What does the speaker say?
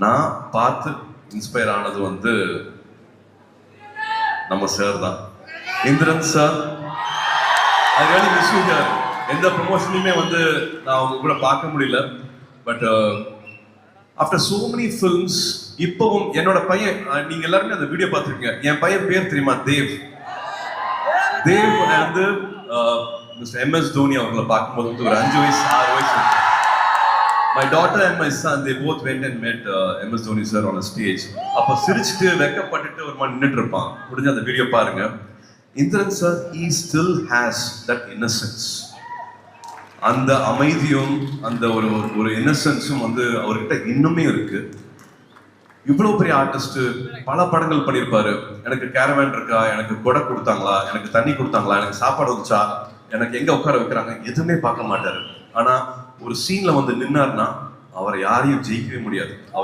நான் பார்த்து இன்ஸ்பயர் ஆனது வந்து நம்ம சார் தான், Indran sir. I really miss you here. எந்த ப்ரொமோஷனையுமே வந்து நான் அவங்க கூட பார்க்க முடியல. But after so many films இப்பவும் என்னோட பையன், நீங்க எல்லாருமே அந்த வீடியோ பார்த்துருக்கீங்க. என் பையன் பேர் தெரியுமா? தேவ். தேவ் வந்து மிஸ்டர் எம்எஸ் தோனி அவங்களை பார்க்கும்போது வந்து ஒரு 5 வயசு 6 வயசு. My daughter and my son, they both went and met MS Dhoni sir on a stage. அப்ப சிரிச்சிட்டு வெக்கப்பட்டுட்டு ஒரு மாதிரி நின்னுட்டு இருப்பான். முடிஞ்ச அந்த வீடியோ பாருங்க. Indran sir, he still has that innocence. அந்த அமைதியும் அந்த ஒரு இன்னசென்ஸும் வந்து அவர்கிட்ட இன்னுமே இருக்கு. இவ்வளவு பெரிய ஆர்டிஸ்ட், பல படங்கள் பண்ணியிருப்பாரு. எனக்கு கேரவேன் இருக்கா, எனக்கு கொடை கொடுத்தாங்களா, எனக்கு தண்ணி கொடுத்தாங்களா, எனக்கு சாப்பாடு வந்துச்சா, எனக்கு எங்க உட்கார வைக்கிறாங்க, எதுவுமே பார்க்க மாட்டாரு. ஆனா ஒரு சீன்ல வந்து நின்னார்னா அவரை யாரையும் ஜெயிக்கவே முடியாது.